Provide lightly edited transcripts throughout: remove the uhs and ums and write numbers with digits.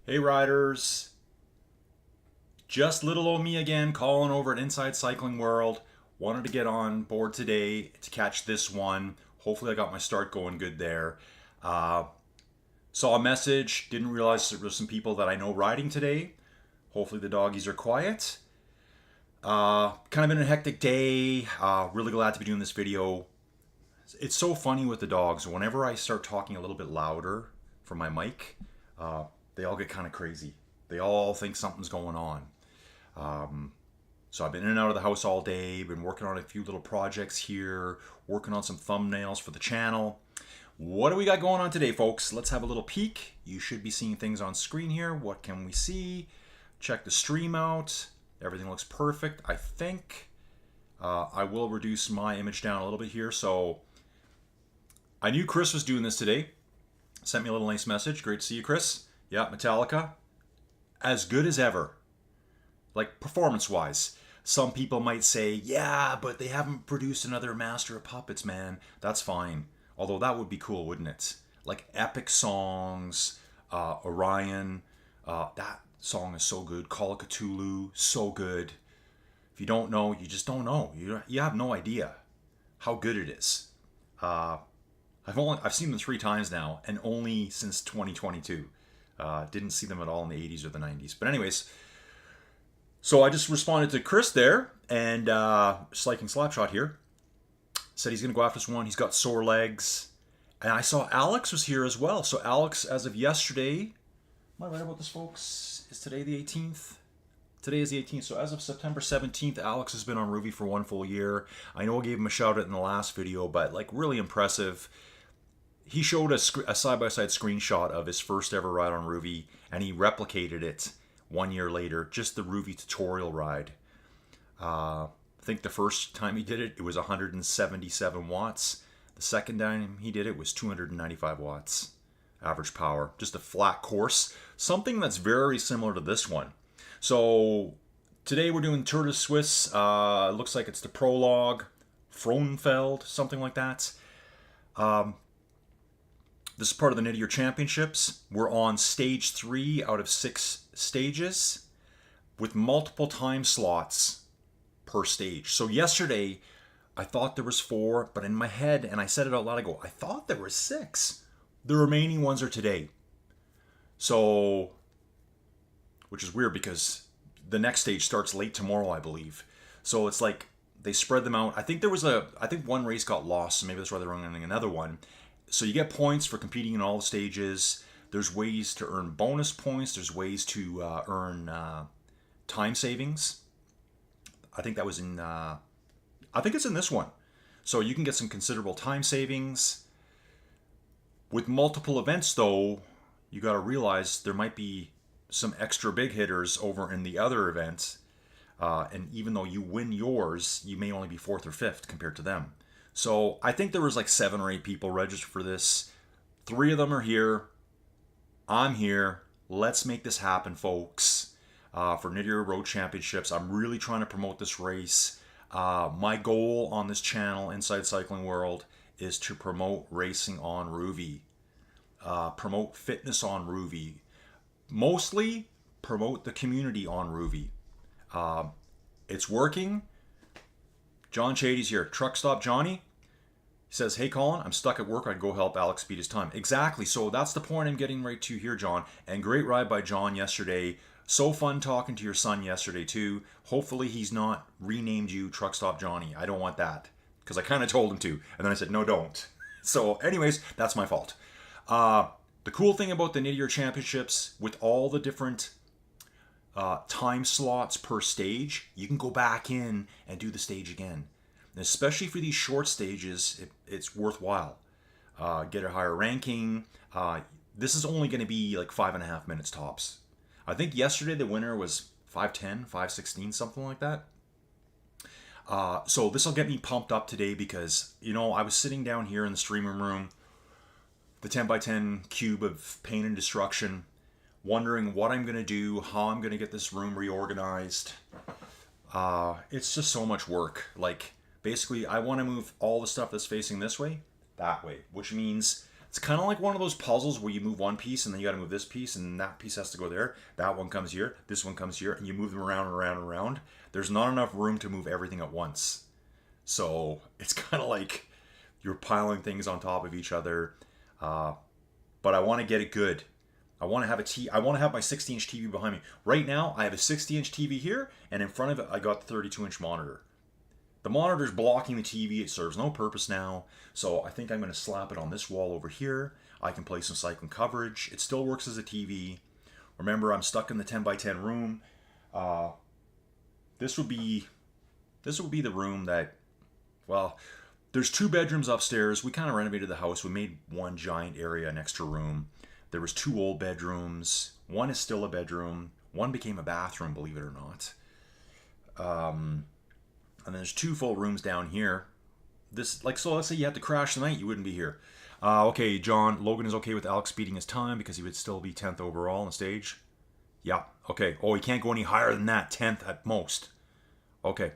Hey riders, just little old me again calling over at Inside Cycling World. Wanted to get on board today to catch this one. Hopefully I got my start going good there. Uh, Saw a message, didn't realize there were some people that I know riding today. Hopefully the doggies are quiet. Kind of been a hectic day. Really glad to be doing this video. It's so funny with the dogs. Whenever I start talking a little bit louder from my mic, they all get kind of crazy. They all think something's going on. So I've been in and out of the house all day, been working on a few little projects here, working on some thumbnails for the channel. What do we got going on today, folks? Let's have a little peek. You should be seeing things on screen here. What can we see? Check the stream out. Everything looks perfect, I think. I will reduce my image down a little bit here. So I knew Chris was doing this today. Sent me a little nice message. Great to see you, Chris. Yeah, Metallica. As good as ever. Like performance-wise. Some people might say, yeah, but they haven't produced another Master of Puppets, man. That's fine. Although that would be cool, wouldn't it? Like epic songs, Orion. That song is so good. Call of Cthulhu, so good. If you don't know, you just don't know. You have no idea how good it is. I've seen them 3 times now, and only since 2022. Didn't see them at all in the 80s or the 90s. But anyways, so I just responded to Chris there, and Sliking Slapshot here said he's going to go after this one. He's got sore legs. And I saw Alex was here as well. So Alex, as of yesterday, am I right about this, folks? Is today the 18th? Today is the 18th. So as of September 17th, Alex has been on Ruby for 1 full year. I know I gave him a shout out in the last video, but like really impressive. He showed a side-by-side screenshot of his first ever ride on Ruby, and he replicated it 1 year later, just the Ruby tutorial ride. I think the first time he did it, it was 177 watts. The second time he did it was 295 watts average power. Just a flat course. Something that's very similar to this one. So today we're doing Tour de Suisse. Looks like it's the prologue. Frohnfeld, something like that. This is part of the Niteor Championships. We're on stage 3 out of 6 stages with multiple time slots per stage. So yesterday, I thought there was 4, but in my head, and I said it out loud, I go, I thought there were 6. The remaining ones are today. So, which is weird because the next stage starts late tomorrow, I believe. So it's like they spread them out. I think one race got lost, so maybe that's why they're running another one. So you get points for competing in all the stages. There's ways to earn bonus points. There's ways to earn time savings. I think that was in, I think it's in this one. So you can get some considerable time savings. With multiple events though, you got to realize there might be some extra big hitters over in the other event. And even though you win yours, you may only be 4th or 5th compared to them. So I think there was like 7 or 8 people registered for this. 3 of them are here. I'm here. Let's make this happen, folks. For Niteor Road Championships, I'm really trying to promote this race. My goal on this channel, Inside Cycling World, is to promote racing on Ruby. Promote fitness on Ruby. Mostly promote the community on Ruby. It's working. John Chady's here. Truck Stop Johnny. He says, hey Colin, I'm stuck at work. I'd go help Alex beat his time. Exactly. So that's the point I'm getting right to here, John. And great ride by John yesterday. So fun talking to your son yesterday too. Hopefully he's not renamed you Truck Stop Johnny. I don't want that. Because I kind of told him to. And then I said, no, don't. So anyways, that's my fault. The cool thing about the Niteor Championships, with all the different time slots per stage, you can go back in and do the stage again. And especially for these short stages, it's worthwhile. Get a higher ranking. This is only going to be like 5.5 minutes tops. I think yesterday the winner was 5:10, 5:16, something like that. So this will get me pumped up today because, you know, I was sitting down here in the streaming room, the 10x10 cube of pain and destruction, wondering what I'm going to do, how I'm going to get this room reorganized. It's just so much work. Like, basically, I want to move all the stuff that's facing this way, that way, which means It's kind of like one of those puzzles where you move one piece and then you got to move this piece and that piece has to go there. That one comes here, this one comes here, and you move them around and around and around. There's not enough room to move everything at once. So it's kind of like you're piling things on top of each other. But I want to get it good. I want to have I want to have my 60-inch TV behind me. Right now, I have a 60-inch TV here, and in front of it, I got the 32-inch monitor. The monitor's blocking the TV. It serves no purpose now. So I think I'm going to slap it on this wall over here. I can play some cycling coverage. It still works as a TV. Remember, I'm stuck in the 10 by 10 room. This would be the room that, well, there's 2 bedrooms upstairs. We kind of renovated the house. We made one giant area, an extra room. There was 2 old bedrooms. One is still a bedroom. One became a bathroom, believe it or not. And there's 2 full rooms down here. So let's say you had to crash tonight, you wouldn't be here. Okay, John, Logan is okay with Alex beating his time because he would still be 10th overall on the stage. Yeah, okay. Oh, he can't go any higher than that, 10th at most. Okay.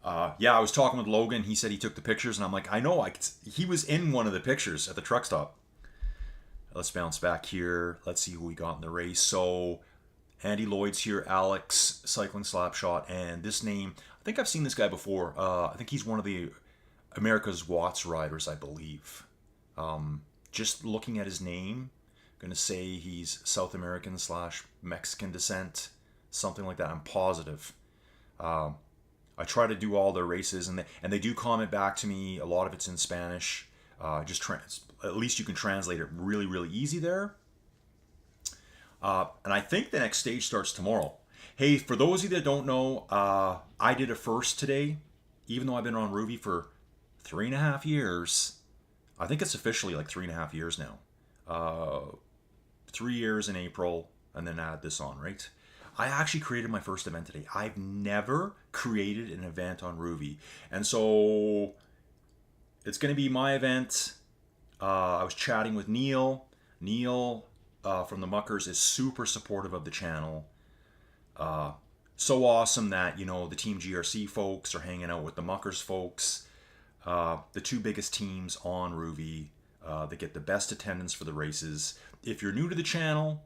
Yeah, I was talking with Logan. He said he took the pictures, and I'm like, I know. He was in one of the pictures at the truck stop. Let's bounce back here. Let's see who we got in the race. So, Andy Lloyd's here, Alex, Cycling Slapshot, and this name, I think I've seen this guy before. I think he's one of the America's Watts riders, I believe. Just looking at his name, I'm going to say he's South American / Mexican descent, something like that. I'm positive. I try to do all their races, and they do comment back to me. A lot of it's in Spanish. At least you can translate it really, really easy there. And I think the next stage starts tomorrow. Hey, for those of you that don't know, I did a first today, even though I've been on Ruby for 3.5 years. I think it's officially like 3.5 years now. 3 years in April, and then add this on, right? I actually created my first event today. I've never created an event on Ruby. And so it's going to be my event. I was chatting with Neil. Neil from the Muckers is super supportive of the channel. So awesome that, the Team GRC folks are hanging out with the Muckers folks. The 2 biggest teams on Ruby that get the best attendance for the races. If you're new to the channel,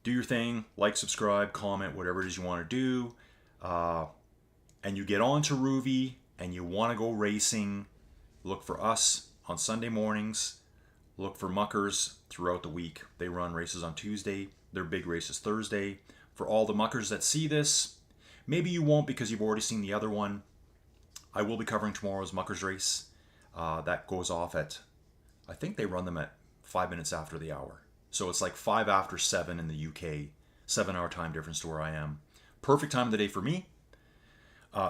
do your thing, like, subscribe, comment, whatever it is you want to do. And you get on to Ruby and you want to go racing, look for us on Sunday mornings. Look for Muckers throughout the week. They run races on Tuesday. Their big race is Thursday. For all the Muckers that see this, maybe you won't because you've already seen the other one. I will be covering tomorrow's Muckers race. That goes off at, I think they run them at 5 minutes after the hour. So it's like 5 after 7 in the UK. 7-hour time difference to where I am. Perfect time of the day for me.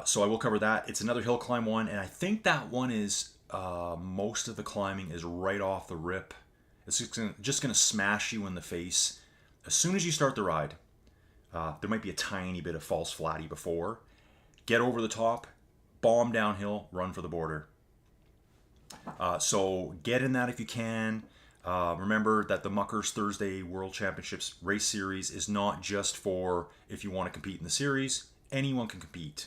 So I will cover that. It's another hill climb one, and I think that one is most of the climbing is right off the rip. It's just going to smash you in the face as soon as you start the ride. There might be a tiny bit of false flatty before. Get over the top, bomb downhill, run for the border. So get in that if you can. Remember that the Muckers Thursday World Championships race series is not just for if you want to compete in the series. Anyone can compete.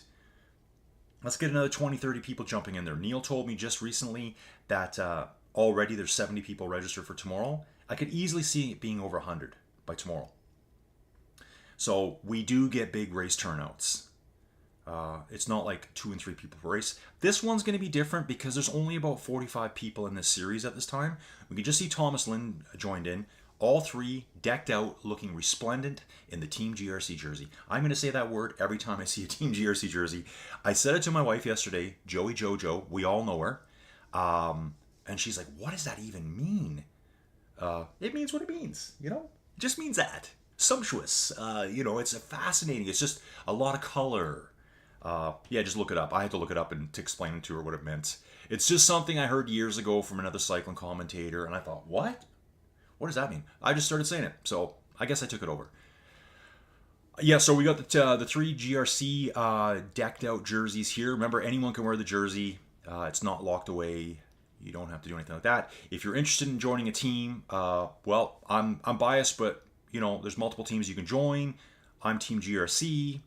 Let's get another 20, 30 people jumping in there. Neil told me just recently that already there's 70 people registered for tomorrow. I could easily see it being over 100 by tomorrow. So we do get big race turnouts. It's not like 2 and 3 people per race. This one's going to be different because there's only about 45 people in this series at this time. We can just see Thomas Lynn joined in. All 3 decked out, looking resplendent in the Team GRC jersey. I'm going to say that word every time I see a Team GRC jersey. I said it to my wife yesterday, Joey Jojo. We all know her. And she's like, what does that even mean? It means what it means, It just means that. Sumptuous. It's fascinating. It's just a lot of color. Just look it up. I had to look it up and to explain it to her what it meant. It's just something I heard years ago from another cycling commentator, and I thought, what? What does that mean? I just started saying it, so I guess I took it over. Yeah, so we got the 3 GRC decked out jerseys here. Remember, anyone can wear the jersey. It's not locked away. You don't have to do anything like that. If you're interested in joining a team, I'm biased, but there's multiple teams you can join. I'm Team GRC.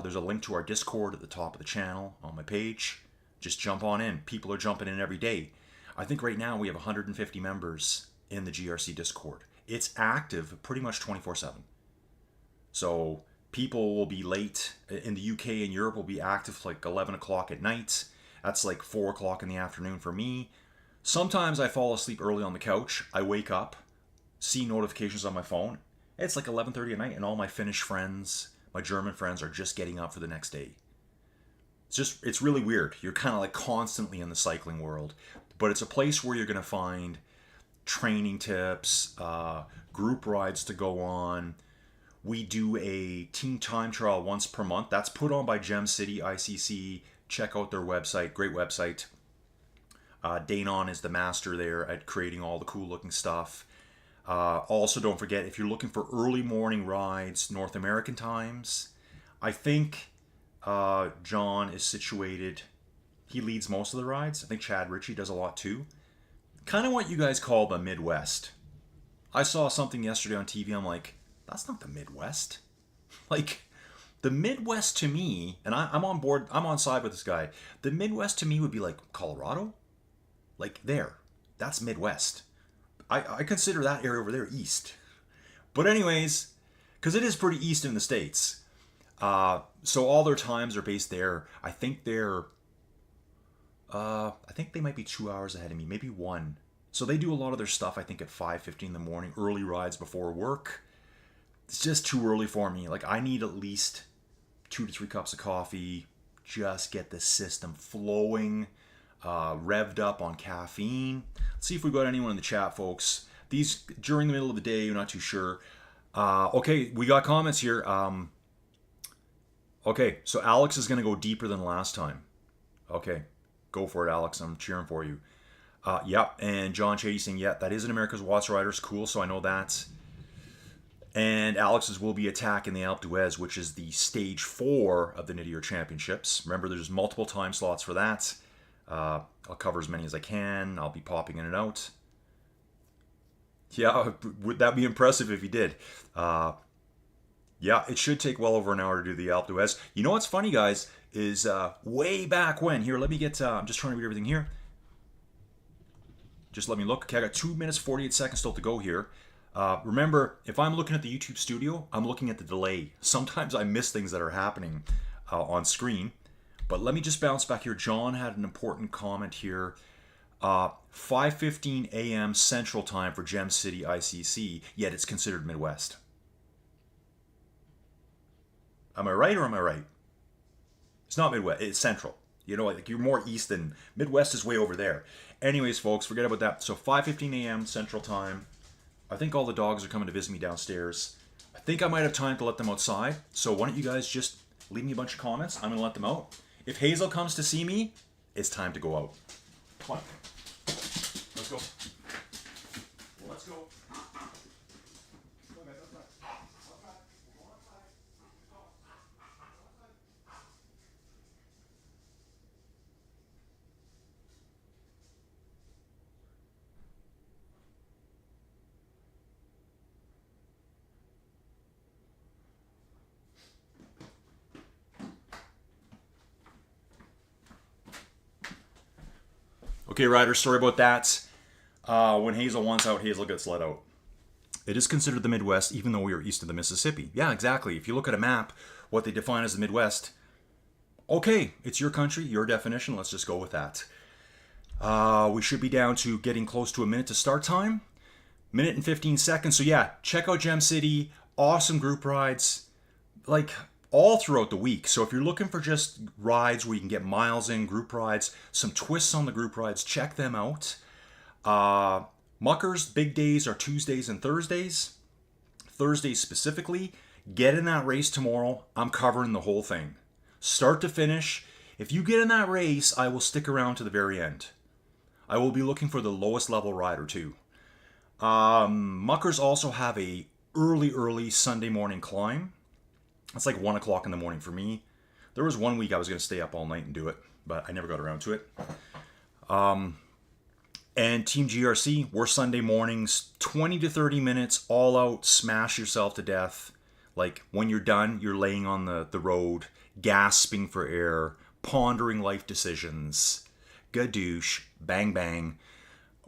There's a link to our Discord at the top of the channel on my page. Just jump on in. People are jumping in every day. I think right now we have 150 members in the GRC Discord. It's active pretty much 24/7. So people will be late in the UK and Europe will be active like 11 o'clock at night. That's like 4 o'clock in the afternoon for me. Sometimes I fall asleep early on the couch. I wake up, see notifications on my phone. It's like 11:30 at night, and all my Finnish friends, my German friends, are just getting up for the next day. It's really weird. You're kind of like constantly in the cycling world, but it's a place where you're going to find training tips, group rides to go on. We do a team time trial once per month. That's put on by Gem City ICC. Check out their website. Great website. Danon is the master there at creating all the cool looking stuff. Also, don't forget, if you're looking for early morning rides, North American times, I think John is situated. He leads most of the rides. I think Chad Ritchie does a lot too. Kind of what you guys call the Midwest. I saw something yesterday on TV. I'm like, that's not the Midwest. Like, the Midwest to me, and I'm on board, I'm on side with this guy. The Midwest to me would be like Colorado. Like there. That's Midwest. I consider that area over there east. But anyways, because it is pretty east in the States. So all their times are based there. I think they might be 2 hours ahead of me, maybe one. So they do a lot of their stuff, I think, at 5:50 in the morning, early rides before work. It's just too early for me. Like, I need at least 2 to 3 cups of coffee, just get the system flowing, revved up on caffeine. Let's see if we got anyone in the chat, folks. These, during the middle of the day, you're not too sure. Okay, we got comments here. Okay, so Alex is going to go deeper than last time. Okay, go for it, Alex. I'm cheering for you. Yep, and John Chady saying, yeah, that is an America's Watts Riders. Cool, so I know that. And Alex's will be Attack in the Alpe d'Huez, which is the stage 4 of the Niteor Championships. Remember, there's multiple time slots for that. I'll cover as many as I can. I'll be popping in and out. Yeah, would that be impressive if you did? Yeah, it should take well over an hour to do the Alpe d'Huez. You know what's funny, guys, is way back when. Here, let me get, I'm just trying to read everything here. Just let me look. Okay, I got 2 minutes, 48 seconds still to go here. Remember, if I'm looking at the YouTube studio, I'm looking at the delay. Sometimes I miss things that are happening on screen. But let me just bounce back here. John had an important comment here. 5:15 a.m. Central Time for Gem City ICC, yet it's considered Midwest. Am I right or am I right? It's not Midwest, it's Central. You know, like you're more east than Midwest is way over there. Anyways, folks, forget about that. So 5:15 a.m. Central Time. I think all the dogs are coming to visit me downstairs. I think I might have time to let them outside. So why don't you guys just leave me a bunch of comments. I'm going to let them out. If Hazel comes to see me, it's time to go out. Come on. Let's go. Let's go. Okay, riders, sorry about that. When Hazel wants out, Hazel gets let out. It is considered the Midwest, even though we are east of the Mississippi. Yeah, exactly. If you look at a map, what they define as the Midwest, okay, it's your country, your definition. Let's just go with that. We should be down to getting close to a minute to start time. Minute and 15 seconds. So yeah, check out Gem City. Awesome group rides. Like, all throughout the week. So if you're looking for just rides where you can get miles in, group rides, some twists on the group rides, check them out. Muckers' big days are Tuesdays and Thursdays. Thursdays specifically. Get in that race tomorrow. I'm covering the whole thing. Start to finish. If you get in that race, I will stick around to the very end. I will be looking for the lowest level rider too. Muckers also have a early Sunday morning climb. It's like 1 o'clock in the morning for me. There was one week I was going to stay up all night and do it, but I never got around to it. And Team GRC, we're Sunday mornings, 20 to 30 minutes, all out, smash yourself to death. Like, when you're done, you're laying on the road, gasping for air, pondering life decisions. Gadoosh, bang bang.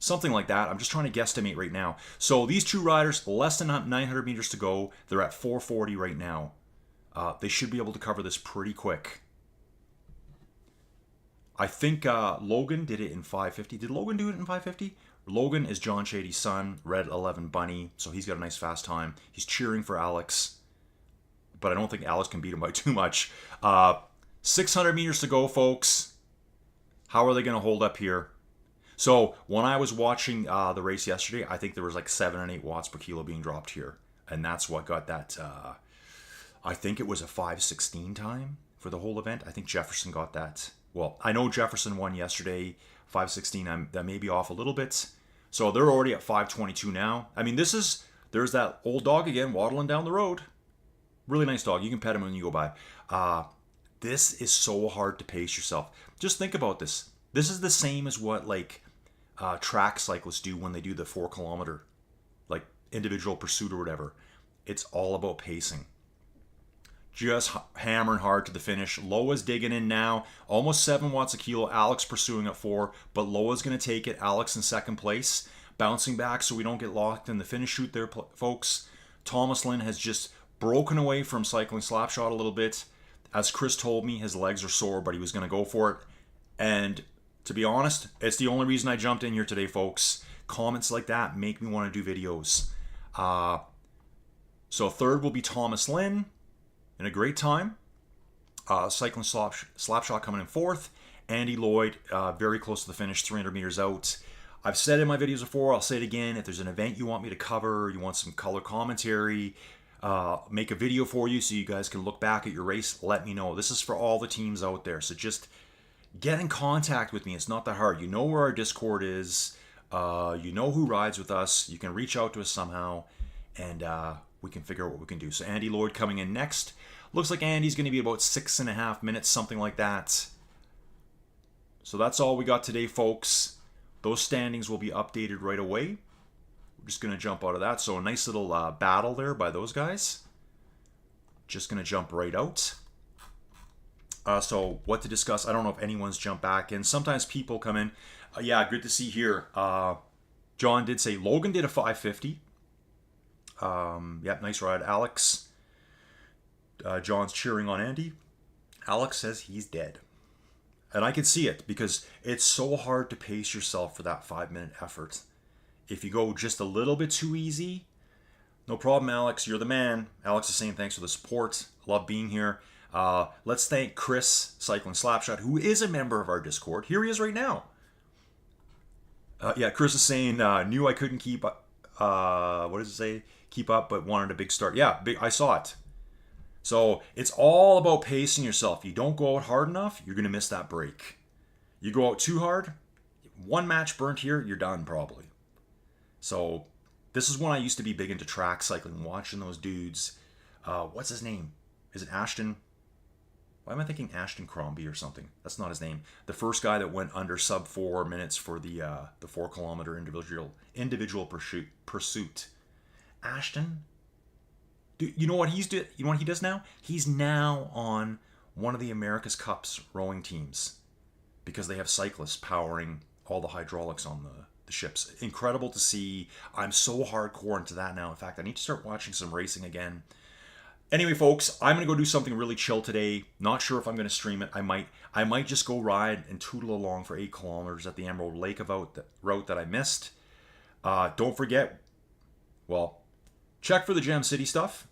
Something like that. I'm just trying to guesstimate right now. So these two riders, less than 900 meters to go. They're at 440 right now. They should be able to cover this pretty quick. I think Logan did it in 550. Did Logan do it in 550? Logan is John Shady's son, Red 11 Bunny, so he's got a nice fast time. He's cheering for Alex, but I don't think Alex can beat him by too much. 600 meters to go, folks. How are they going to hold up here? So when I was watching the race yesterday, I think there was like 7 and 8 watts per kilo being dropped here, and that's what got that. I think it was a 5:16 time for the whole event. I think Jefferson got that. Well, I know Jefferson won yesterday, 5:16. That may be off a little bit. So they're already at 5:22 now. I mean, there's that old dog again waddling down the road. Really nice dog. You can pet him when you go by. This is so hard to pace yourself. Just think about this. This is the same as what like track cyclists do when they do the 4 kilometer, like individual pursuit or whatever. It's all about pacing. Just hammering hard to the finish. Loa's digging in now. Almost 7 watts a kilo. Alex pursuing at 4, but Loa's going to take it. Alex in second place. Bouncing back so we don't get locked in the finish chute there, folks. Thomas Lynn has just broken away from cycling Slapshot a little bit. As Chris told me, his legs are sore, but he was going to go for it. And to be honest, it's the only reason I jumped in here today, folks. Comments like that make me want to do videos. So third will be Thomas Lynn. In a great time. Cycling Slapshot coming in fourth. Andy Lloyd, very close to the finish, 300 meters out. I've said in my videos before, I'll say it again, if there's an event you want me to cover, you want some color commentary, make a video for you so you guys can look back at your race, let me know. This is for all the teams out there, so just get in contact with me. It's not that hard. You know where our Discord is. You know who rides with us. You can reach out to us somehow, and we can figure out what we can do. So Andy Lloyd coming in next. Looks like Andy's going to be about 6.5 minutes, something like that. So that's all we got today, folks. Those standings will be updated right away. We're just going to jump out of that. So a nice little battle there by those guys. Just going to jump right out. So what to discuss? I don't know if anyone's jumped back in. Sometimes people come in. Yeah, good to see here. John did say Logan did a 550. Yep, nice ride, Alex. John's cheering on Andy. Alex says he's dead. And I can see it because it's so hard to pace yourself for that 5-minute effort. If you go just a little bit too easy, no problem, Alex. You're the man. Alex is saying thanks for the support. Love being here. Let's thank Chris, Cycling Slapshot, who is a member of our Discord. Here he is right now. Yeah, Chris is saying, knew I couldn't keep up. What does it say? Keep up, but wanted a big start. Yeah, I saw it. So it's all about pacing yourself. You don't go out hard enough, you're going to miss that break. You go out too hard, one match burnt here, you're done probably. So this is when I used to be big into track cycling, watching those dudes. What's his name? Is it Ashton? Why am I thinking Ashton Crombie or something? That's not his name. The first guy that went under sub 4 minutes for the 4 kilometer individual pursuit. Ashton? You know what You know what he does now? He's now on one of the America's Cups rowing teams because they have cyclists powering all the hydraulics on the ships. Incredible to see. I'm so hardcore into that now. In fact, I need to start watching some racing again. Anyway, folks, I'm going to go do something really chill today. Not sure if I'm going to stream it. I might just go ride and tootle along for 8 kilometers at the Emerald Lake route that I missed. Don't forget, check for the Gem City stuff.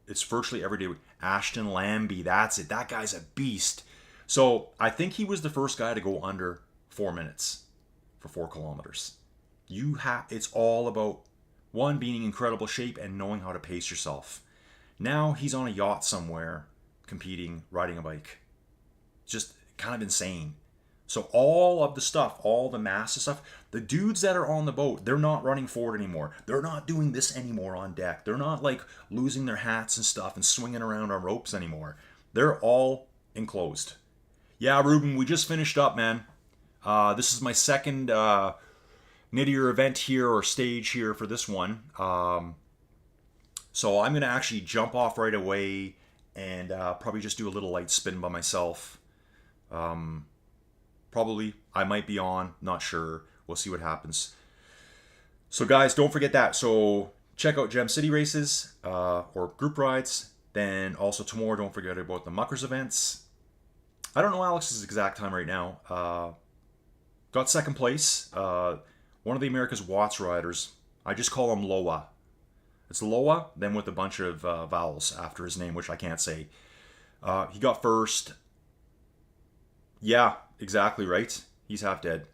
It's virtually every day. Ashton Lambie, that's it. That guy's a beast. So I think he was the first guy to go under 4 minutes for 4 kilometers. It's all about one, being in incredible shape and knowing how to pace yourself. Now he's on a yacht somewhere, competing, riding a bike. Just kind of insane. So all of the stuff, all the massive stuff, the dudes that are on the boat, they're not running forward anymore. They're not doing this anymore on deck. They're not like losing their hats and stuff and swinging around on ropes anymore. They're all enclosed. Yeah, Ruben, we just finished up, man. This is my second Niteor event here, or stage here for this one. So I'm going to actually jump off right away and probably just do a little light spin by myself. Probably I might be on, not sure. We'll see what happens. So guys, don't forget that. So check out Gem City races or group rides. Then also tomorrow, don't forget about the Muckers events. I don't know Alex's exact time right now. Got second place. One of the America's Watts riders. I just call him Loa. It's Loa, then with a bunch of vowels after his name, which I can't say. He got first. Yeah, exactly right. He's half dead.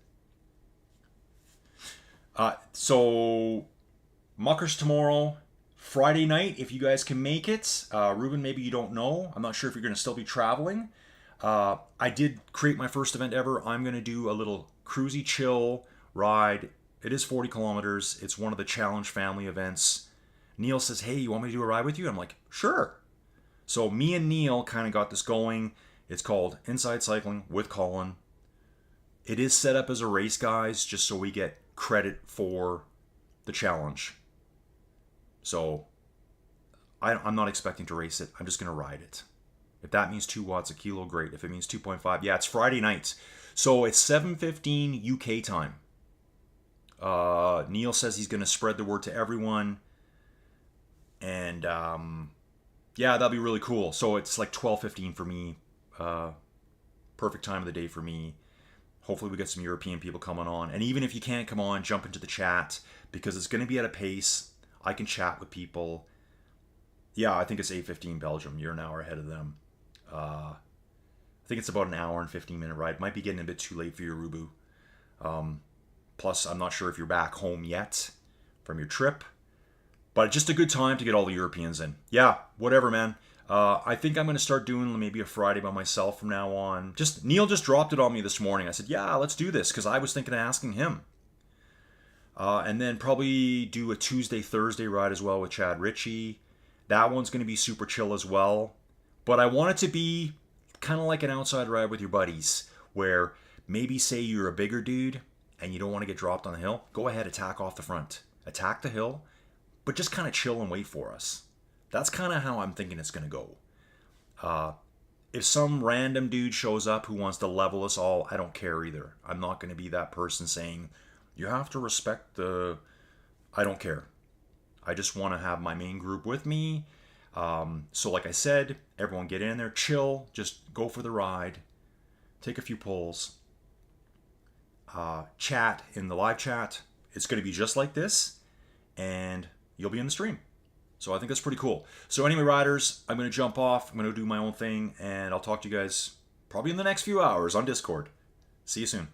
So, Muckers tomorrow. Friday night, if you guys can make it. Ruben, maybe you don't know. I'm not sure if you're going to still be traveling. I did create my first event ever. I'm going to do a little cruisy chill ride. It is 40 kilometers. It's one of the Challenge family events. Neil says, hey, you want me to do a ride with you? I'm like, sure. So me and Neil kind of got this going. It's called Inside Cycling with Colin. It is set up as a race, guys, just so we get credit for the challenge. So I'm not expecting to race it. I'm just going to ride it. If that means 2 watts a kilo, great. If it means 2.5, yeah, it's Friday night. So it's 7:15 UK time. Neil says he's going to spread the word to everyone. And yeah, that'll be really cool. So it's like 12:15 for me. Perfect time of the day for me. Hopefully we get some European people coming on. And even if you can't come on, jump into the chat because it's going to be at a pace. I can chat with people. Yeah, I think it's 8:15 Belgium. You're an hour ahead of them. I think it's about an hour and 15-minute ride. Might be getting a bit too late for your Rubu. Plus, I'm not sure if you're back home yet from your trip. But just a good time to get all the Europeans in. Yeah, whatever, man. I think I'm going to start doing maybe a Friday by myself from now on. Neil just dropped it on me this morning. I said, yeah, let's do this, because I was thinking of asking him. And then probably do a Tuesday, Thursday ride as well with Chad Ritchie. That one's going to be super chill as well. But I want it to be kind of like an outside ride with your buddies, where maybe say you're a bigger dude and you don't want to get dropped on the hill. Go ahead, attack off the front. Attack the hill, but just kind of chill and wait for us. That's kind of how I'm thinking it's going to go. If some random dude shows up who wants to level us all, I don't care either. I'm not going to be that person saying, you have to respect the... I don't care. I just want to have my main group with me. So like I said, everyone get in there, chill, just go for the ride, take a few pulls, chat in the live chat. It's going to be just like this, and you'll be in the stream. So I think that's pretty cool. So anyway, riders, I'm going to jump off. I'm going to do my own thing, and I'll talk to you guys probably in the next few hours on Discord. See you soon.